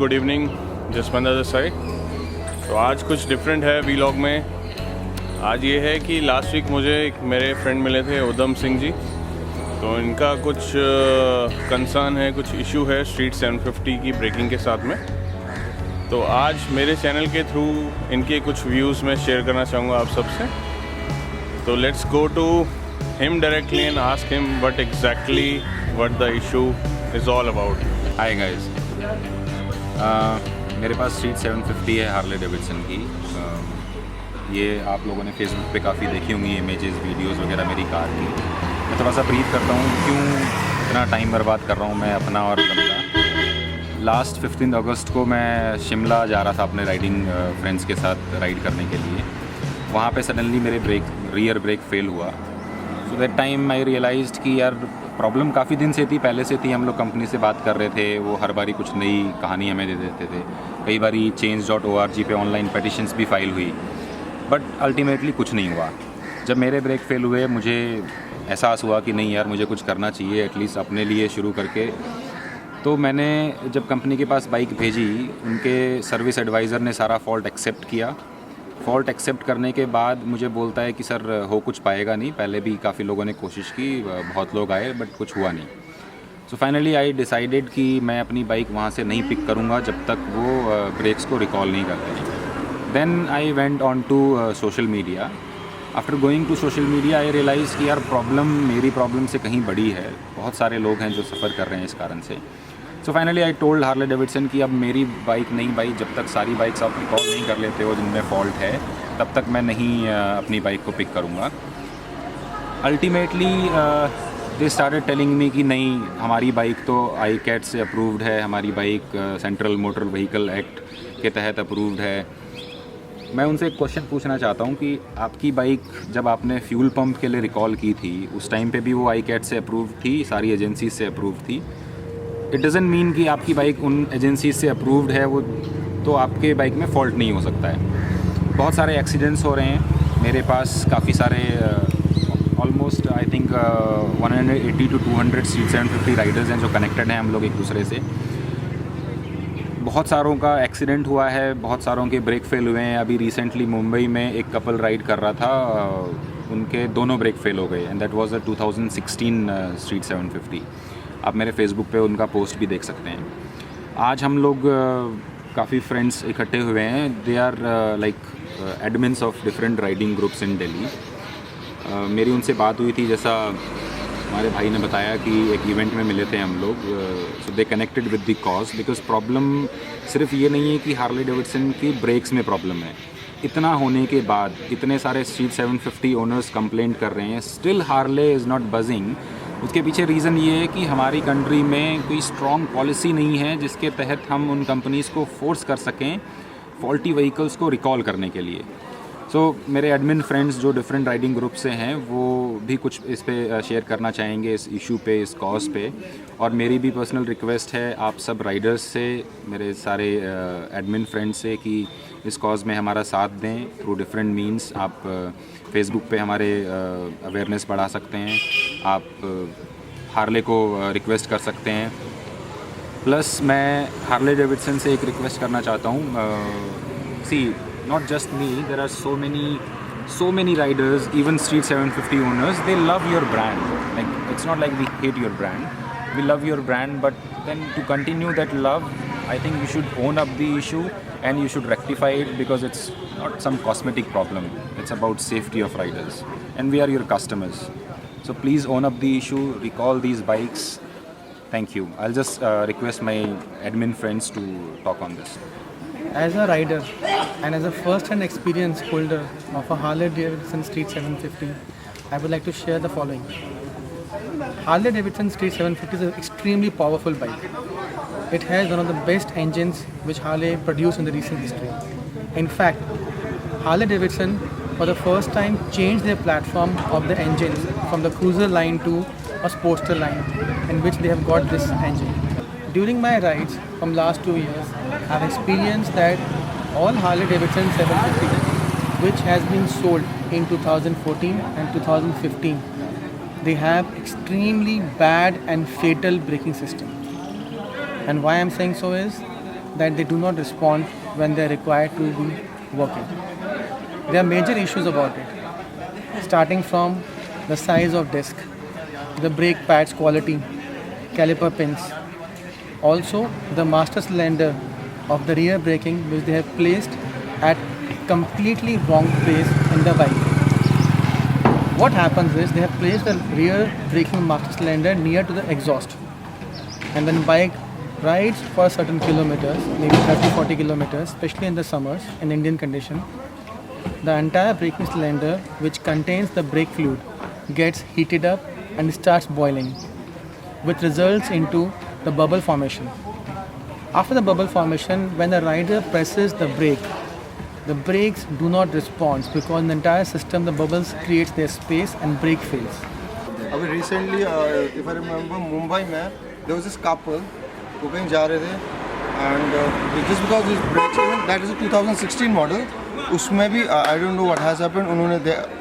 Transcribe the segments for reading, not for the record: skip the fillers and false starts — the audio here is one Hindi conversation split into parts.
Good evening, Jaswant this side. तो आज कुछ डिफरेंट है वीलॉग में। आज ये है कि लास्ट वीक मुझे मेरे फ्रेंड मिले थे उधम सिंह जी, तो इनका कुछ कंसर्न है, कुछ इशू है स्ट्रीट 750 की ब्रेकिंग के साथ में। तो आज मेरे चैनल के थ्रू इनके कुछ व्यूज़ मैं शेयर करना चाहूँगा आप सबसे। तो let's go to him directly and ask him what exactly what the issue is all about. Hi guys, मेरे पास स्ट्रीट 750 है हार्ले डेविडसन की। ये आप लोगों ने फेसबुक पे काफ़ी देखी होंगी इमेजेस, वीडियोस वगैरह मेरी कार की। मैं थोड़ा सा ब्रीफ करता हूँ क्यों इतना टाइम बर्बाद कर रहा हूँ मैं अपना और अपना। लास्ट 15 अगस्त को मैं शिमला जा रहा था अपने राइडिंग फ्रेंड्स के साथ राइड करने के लिए। वहाँ पे सडनली मेरे रियर ब्रेक फेल हुआ। So that time I realised कि यार प्रॉब्लम काफ़ी दिन से थी, पहले से थी। हम लोग कंपनी से बात कर रहे थे, वो हर बारी कुछ नई कहानी हमें दे देते थे। कई बारी change.org पे ऑनलाइन पेटिशंस भी फाइल हुई, बट अल्टीमेटली कुछ नहीं हुआ। जब मेरे ब्रेक फेल हुए मुझे एहसास हुआ कि नहीं यार, मुझे कुछ करना चाहिए एटलीस्ट अपने लिए शुरू करके। तो मैंने जब कंपनी के पास बाइक भेजी, उनके सर्विस एडवाइज़र ने सारा फॉल्ट एक्सेप्ट किया। फॉल्ट एक्सेप्ट करने के बाद मुझे बोलता है कि सर हो कुछ पाएगा नहीं। पहले भी काफ़ी लोगों ने कोशिश की, बहुत लोग आए, बट कुछ हुआ नहीं। सो फाइनली आई डिसाइडेड कि मैं अपनी बाइक वहाँ से नहीं पिक करूँगा जब तक वो ब्रेक्स को रिकॉल नहीं करते। Then I went on to social media. After going to social media I realise कि यार प्रॉब्लम मेरी प्रॉब्लम से कहीं बड़ी है। बहुत सारे लोग हैं जो सफ़र कर रहे हैं इस कारण से। So finally I told Harley Davidson कि अब मेरी बाइक नहीं भाई, जब तक सारी बाइक्स आप रिकॉल नहीं कर लेते हो जिनमें फॉल्ट है, तब तक मैं नहीं अपनी बाइक को पिक करूँगा। Ultimately they started telling me कि नहीं, हमारी बाइक तो ICAT से अप्रूव्ड है, हमारी bike central motor vehicle act के तहत अप्रूव्ड है। मैं उनसे एक क्वेश्चन पूछना चाहता हूँ कि आपकी बाइक जब आपने फ्यूल पंप के लिए रिकॉल की थी, उस टाइम पे भी वो ICAT से अप्रूव्ड थी, सारी एजेंसी से अप्रूव्ड थी। इट डज़न्ट मीन कि आपकी बाइक उन एजेंसी से अप्रूव्ड है वो तो आपके बाइक में फ़ॉल्ट नहीं हो सकता है। बहुत सारे एक्सीडेंट्स हो रहे हैं मेरे पास। काफ़ी सारे almost I think 180 to 200 street 750 Riders हैं जो कनेक्टेड हैं हम लोग एक दूसरे से। बहुत सारों का एक्सीडेंट हुआ है, बहुत सारों के ब्रेक फेल हुए हैं। अभी रिसेंटली मुंबई में एक कपल राइड कर रहा था, उनके दोनों ब्रेक फेल हो गए, and that was a 2016 street 750। आप मेरे फेसबुक पे उनका पोस्ट भी देख सकते हैं। आज हम लोग काफ़ी फ्रेंड्स इकट्ठे हुए हैं। They are like admins of different riding groups in Delhi. मेरी उनसे बात हुई थी, जैसा हमारे भाई ने बताया कि एक इवेंट में मिले थे हम लोग। So they connected with the cause, because problem सिर्फ ये नहीं है कि हार्ले डेविडसन की ब्रेक्स में प्रॉब्लम है। इतना होने के बाद इतने सारे स्ट्रीट 750 ओनर्स कंप्लेंट कर रहे हैं, still Harley is not buzzing. उसके पीछे रीज़न ये है कि हमारी कंट्री में कोई स्ट्रॉन्ग पॉलिसी नहीं है जिसके तहत हम उन कंपनीज़ को फोर्स कर सकें फॉल्टी व्हीकल्स को रिकॉल करने के लिए। सो मेरे एडमिन फ्रेंड्स जो डिफरेंट राइडिंग ग्रुप से हैं वो भी कुछ इस पे शेयर करना चाहेंगे, इस इशू पे, इस कॉज पे। और मेरी भी पर्सनल रिक्वेस्ट है आप सब राइडर्स से, मेरे सारे एडमिन फ्रेंड्स से, कि इस कॉज में हमारा साथ दें थ्रू डिफरेंट मीन्स। आप फेसबुक पे हमारे अवेयरनेस बढ़ा सकते हैं, आप हार्ले को रिक्वेस्ट कर सकते हैं। प्लस मैं हार्ले डेविडसन से एक रिक्वेस्ट करना चाहता हूँ। सी, not just me, there are so many riders, even street 750 owners, they love your brand. Like, it's not like we hate your brand, we love your brand, but then to continue that love, I think you should own up the issue and you should rectify it, because it's not some cosmetic problem, it's about safety of riders and we are your customers. So please own up the issue, recall these bikes. Thank you. I'll just request my admin friends to talk on this. As a rider and as a first-hand experience holder of a Harley Davidson Street 750, I would like to share the following. Harley Davidson Street 750 is an extremely powerful bike. It has one of the best engines which Harley produced in the recent history. In fact, Harley Davidson for the first time changed their platform of the engines from the cruiser line to a sportster line, in which they have got this engine. During my rides from last 2 years, I have experienced that all Harley Davidson 750, which has been sold in 2014 and 2015, they have extremely bad and fatal braking system. And why I'm saying so is, that they do not respond when they are required to be working. There are major issues about it, starting from the size of disc, the brake pads quality, caliper pins, also the master cylinder of the rear braking which they have placed at completely wrong place in the bike. What happens is they have placed the rear braking master cylinder near to the exhaust, and then bike rides for certain kilometers, maybe 30-40 kilometers, especially in the summers in Indian condition. The entire braking cylinder which contains the brake fluid gets heated up and starts boiling, which results into the bubble formation. After the bubble formation, when the rider presses the brake, the brakes do not respond because in the entire system the bubbles creates their space and brake fails. अभी recently, if I remember, Mumbai में there was this couple वो कहीं जा रहे थे and just because this brakes, that is a 2016 model, उसमें भी I don't know what has happened, उन्होंने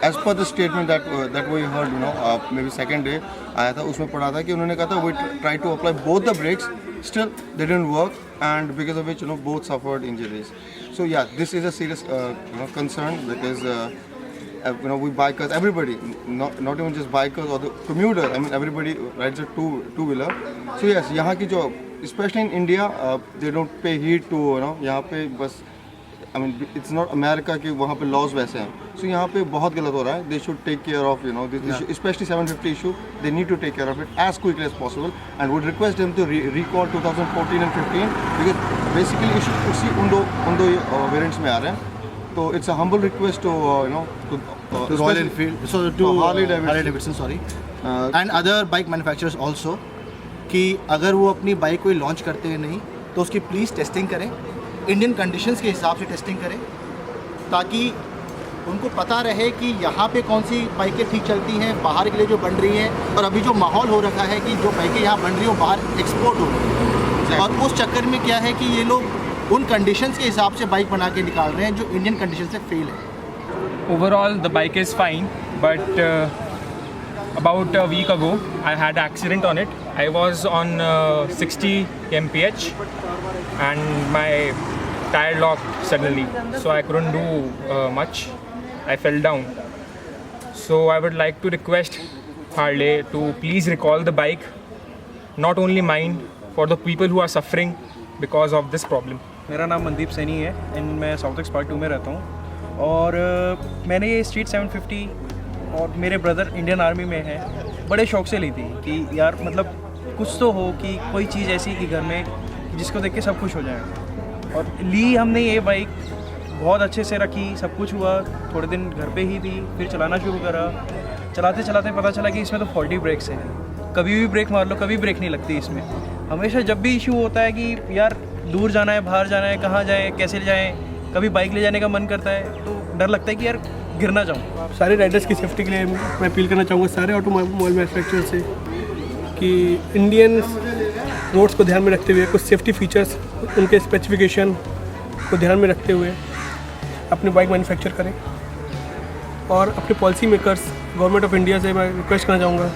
as per the statement that we heard, you know, maybe second day आया था, उसमें पढ़ा था कि उन्होंने कहा था we tried to apply both the brakes, still they didn't work, and because of which, you know, both suffered injuries. So yeah, this is a serious you know, concern because you know, we bikers, everybody, not even just bikers or the commuter, I mean everybody rides a two-wheeler. So yes, यहाँ की जो, especially in India, they don't pay heed to, you know, यहाँ पे बस, I mean it's not America कि वहाँ पे laws वैसे हैं. So यहाँ पे बहुत गलत हो रहा है. They should take care of, you know, this issue, especially 750 issue. They need to take care of it as quickly as possible, and would request them to recall 2014 and 15 because basically issue उसी उन दो variants में आ रहे हैं. So it's a humble request to you know to Royal Enfield, so to Harley Davidson, sorry, and other bike manufacturers also, कि अगर वो अपनी बाइक कोई लॉन्च करते हैं नहीं तो उसकी प्लीज़ टेस्टिंग करें, इंडियन कंडीशंस के हिसाब से टेस्टिंग करें, ताकि उनको पता रहे कि यहाँ पे कौन सी बाइकें ठीक चलती हैं, बाहर के लिए जो बन रही हैं, और अभी जो माहौल हो रखा है कि जो बाइकें यहाँ बन रही हो बाहर एक्सपोर्ट हो रही हैं, और उस चक्कर में क्या है कि ये लोग उन कंडीशंस के हिसाब से बाइक बना के निकाल रहे हैं जो इंडियन कंडीशन से फेल है. Overall, the bike is fine, but about a week ago, I had an accident on it. I was on 60 mph and my tire locked suddenly, so I couldn't do much. I fell down. So I would like to request Harley to please recall the bike, not only mine, for the people who are suffering because of this problem. मेरा नाम मनदीप सैनी है एंड मैं साउथ एक्स पार्ट 2 में रहता हूँ, और मैंने ये स्ट्रीट 750 और मेरे ब्रदर इंडियन आर्मी में है, बड़े शौक से ली थी कि यार मतलब कुछ तो हो कि कोई चीज़ ऐसी कि घर में जिसको देख के सब खुश हो जाए, और ली हमने ये बाइक, बहुत अच्छे से रखी, सब कुछ हुआ, थोड़े दिन घर पे ही थी, फिर चलाना शुरू करा, चलाते चलाते पता चला कि इसमें तो फॉल्टी ब्रेक्स हैं, कभी भी ब्रेक मार लो कभी ब्रेक नहीं लगती इसमें. हमेशा जब भी इशू होता है कि यार दूर जाना है, बाहर जाना है, कहाँ जाएँ, कैसे जाएँ, कभी बाइक ले जाने का मन करता है तो डर लगता है कि यार गिर ना जाऊँ. सारे राइडर्स की सेफ्टी के लिए मैं अपील करना चाहूँगा सारे ऑटोमोबाइल मैन्युफैक्चरर से कि इंडियन रोड्स को ध्यान में रखते हुए कुछ सेफ्टी फीचर्स, उनके स्पेसिफिकेशन को ध्यान में रखते हुए अपने बाइक मैन्युफैक्चर करें. और अपने policy makers, government of India से मैं रिक्वेस्ट करना चाहूँगा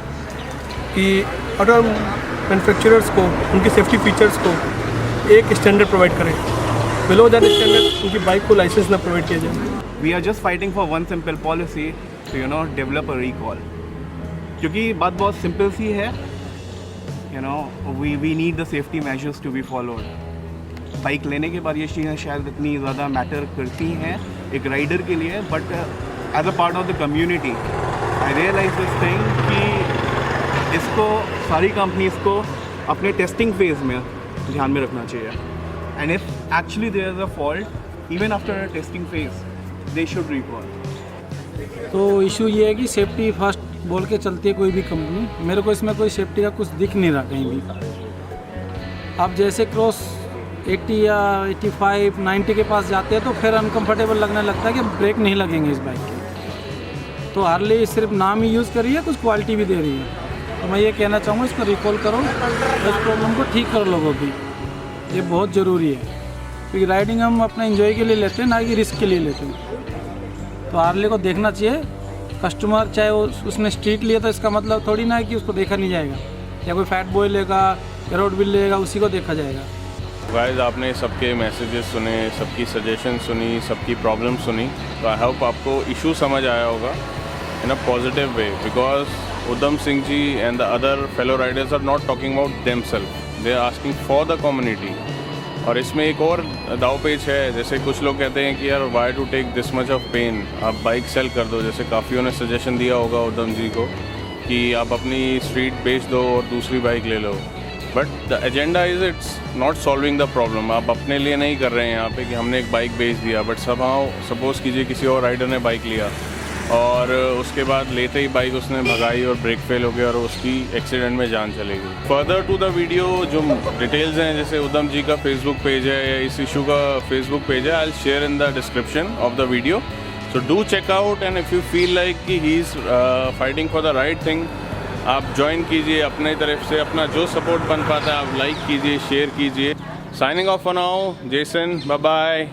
कि ऑटो मैन्युफैक्चरर्स को उनके सेफ्टी फीचर्स को एक स्टैंडर्ड प्रोवाइड करें, बिलो दैट स्टैंडर्ड उनकी बाइक को लाइसेंस ना प्रोवाइड किया जाए. We are just fighting for one simple policy to, you know, develop a recall. क्योंकि बात बहुत सिंपल सी है, you know, we need the safety measures to be followed. Bike लेने के बाद ये चीज़ें शायद इतनी ज़्यादा मैटर करती हैं एक राइडर के लिए, but as a part of the community I realise this thing कि इसको सारी कंपनीज को अपने टेस्टिंग फेज में ध्यान में रखना चाहिए. And if actually there is a fault even after a testing phase they should recall. तो इशू ये है कि सेफ्टी फर्स्ट बोल के चलती है कोई भी कंपनी, मेरे को इसमें कोई सेफ्टी का कुछ दिख नहीं रहा कहीं भी. आप जैसे क्रॉस 80 या 85, 90 के पास जाते हैं तो फिर अनकंफर्टेबल लगने लगता है कि ब्रेक नहीं लगेंगे इस बाइक के. तो हार्ले सिर्फ नाम ही यूज़ कर रही है, कुछ क्वालिटी भी दे रही है. तो मैं ये कहना चाहूँगा इसको रिकॉल करो, इस प्रॉब्लम को ठीक करो लोगों की, ये बहुत ज़रूरी है. क्योंकि राइडिंग हम अपने एंजॉय के लिए लेते हैं, ना कि रिस्क के लिए लेते हैं. तो हार्ले को देखना चाहिए कस्टमर, चाहे वो उसने स्ट्रीट लिया तो इसका मतलब थोड़ी ना है कि उसको देखा नहीं जाएगा, या कोई फैट बॉय लेगा या रोड बिल लेगा उसी को देखा जाएगा. गाइस आपने सबके मैसेजेस सुने, सबकी सजेशन सुनी, सबकी प्रॉब्लम सुनी, तो आई होप आपको इशू समझ आया होगा in a positive way, because Udham Singh ji and the other fellow riders are not talking about themselves, they are asking for the community. और इसमें एक और दाव पेच है, जैसे कुछ लोग कहते हैं कि यार why to take this much of pain, आप बाइक सेल कर दो, जैसे काफ़ियों ने सजेशन दिया होगा उधम जी को कि आप अपनी स्ट्रीट बेच दो और दूसरी बाइक ले लो, but the agenda is it's not solving the problem. आप अपने लिए नहीं कर रहे हैं यहाँ पे कि हमने एक बाइक बेच दिया, बट सपोज़ कीजिए किसी और राइडर ने बाइक लिया और उसके बाद लेते ही बाइक उसने भगाई और ब्रेक फेल हो गया और उसकी एक्सीडेंट में जान चली गई। फर्दर टू द वीडियो जो डिटेल्स हैं, जैसे उधम जी का फेसबुक पेज है या इस इशू का फेसबुक पेज है, I will share in the description of the video, so do check out. And if you feel like कि he is fighting for the right thing, आप ज्वाइन कीजिए अपने तरफ से, अपना जो सपोर्ट बन पाता है आप लाइक कीजिए, शेयर कीजिए। Signing off for now, Jason, bye bye.